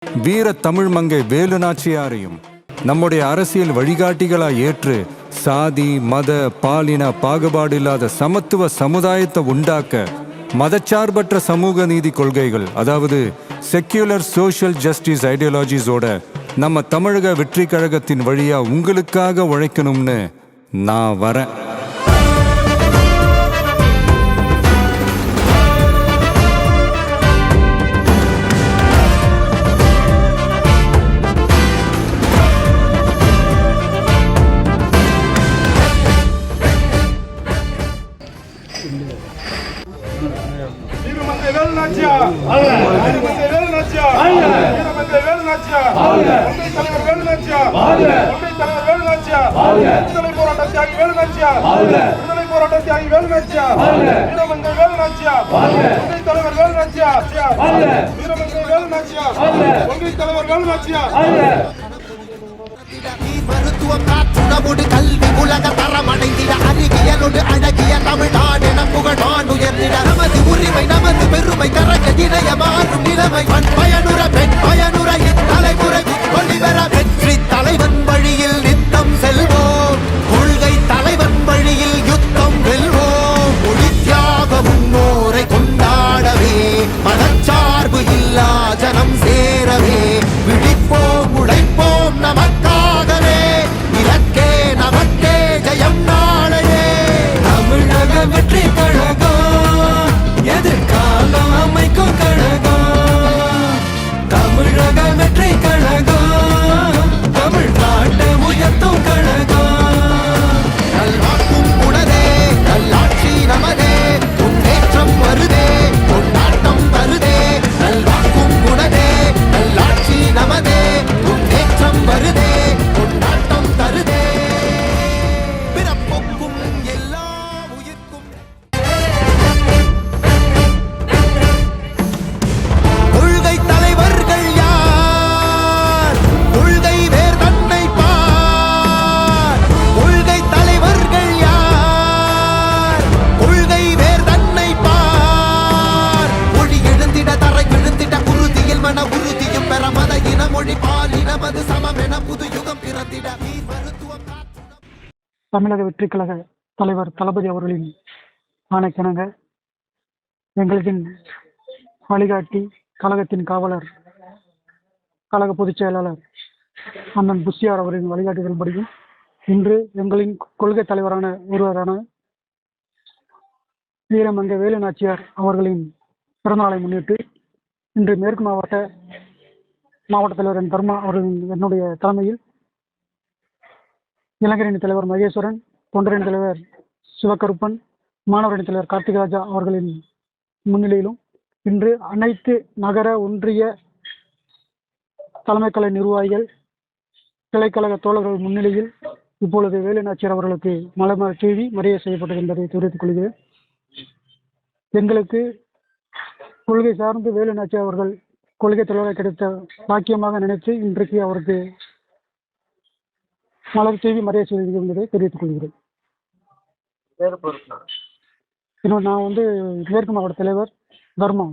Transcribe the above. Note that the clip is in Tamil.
வீர தமிழ் மங்கை வேலு நாச்சியாரையும் நம்முடைய அரசியல் வழிகாட்டிகளாய் ஏற்று சாதி மத பாலின பாகுபாடு இல்லாத சமத்துவ சமுதாயத்தை உண்டாக்க மதச்சார்பற்ற சமூக நீதி கொள்கைகள், அதாவது செக்யூலர் சோஷியல் ஜஸ்டிஸ் ஐடியாலஜிஸோட நம்ம தமிழக வெற்றி கழகத்தின் வழியா உங்களுக்காக உழைக்கணும்னு நான் வரேன். மருத்துவம் காற்றுணவோடு கல்வி உலக தரமடைந்திட அறிவியலோடு அழகிய தமிழ்நாடு புகழான் உயர்ந்திட நமது உரிமை நமது பெருமை கரக இணைய மாறும் நிலைமை பயனுற பெண் பயனுற தலைமுறை ஒளிவர வெற்றி தலைவன் வழியில் நித்தம் செல்வோம், கொள்கை தலைவன் வழியில் யுத்தம் வெல்வோம், மொழி தியாக முன்னோரை கொண்டாடவே மதச்சார்பு இல்லா ஜனம் சேரவே விழிப்போம் உழைப்போம் நமக்காகவே இலக்கே நமக்கே ஜெயம் நாளையே. தமிழக வெற்றி கழகம் எதிர்காலம் அமைக்கும் கழகம், தமிழக வெற்றி கழகம் தமிழ்நாட்டை உயர்த்தும் கழகம். நல்வாக்கும் உணரே நல்லாட்சி நமதே முன்னேற்றம் வருதே கொண்டாட்டம் வருதே. நல்வாக்கும் உணரே நல்லாட்சி நமதே முன்னேற்றம் வருதே கொண்டாட்டம் தருதே. பிறப்புக்கும் எல்லா உயிர்க்கும் கொள்கை தலைவர்கள் யார், கொள்கை வேர் தன்னை பார். கொள்கை தலைவர்கள் யார், கொள்கை வேர் தன்னை பார். மொழி எழுந்திட தரை விழுந்திட உறுதியில் மன உறுதியும் பெற மத இன மொழி பாலின மது சமம் என புது யுகம் பிறந்திட நீர் மருத்துவம் தமிழக வெற்றி கழக தலைவர் தளபதி அவர்களின் ஆணைக்கிணங்க எங்களின் வழிகாட்டி கழகத்தின் காவலர் கழக பொதுச் செயலாளர் அண்ணன் புஷியார் அவர்களின் வழிகாட்டுதல்படியும் இன்று எங்களின் கொள்கை தலைவரான ஒருவரான வீரமங்கை வேலு நாச்சியார் அவர்களின் பிறந்தநாளை முன்னிட்டு இன்று மேற்கு மாவட்ட தலைவர் என் தர்மா அவர்களின் என்னுடைய தலைமையில் இளைஞரணி தலைவர் மகேஸ்வரன், தொண்டரணி தலைவர் சிவகருப்பன், மாணவரணி தலைவர் கார்த்திகராஜா அவர்களின் முன்னிலையிலும் இன்று அனைத்து நகர ஒன்றிய தலைமை கழக நிர்வாகிகள் கிளைக்கழக தோழர்கள் முன்னிலையில் இப்பொழுது வேலு நாச்சியார் அவர்களுக்கு மலர் தூவி மரியாதை செய்யப்பட்டது என்பதை தெரிவித்துக் கொள்கிறேன். எங்களுக்கு கொள்கை சார்ந்து வேலு நாச்சியார் அவர்கள் கொள்கை தலைவராக கிடைத்த பாக்கியமாக நினைத்து இன்றைக்கு அவருக்கு மலர் தூவி மரியாதை செய்வது என்பதை தெரிவித்துக் கொள்கிறேன். இன்னும் நான் மேற்கு மாவட்ட தலைவர் தர்மா.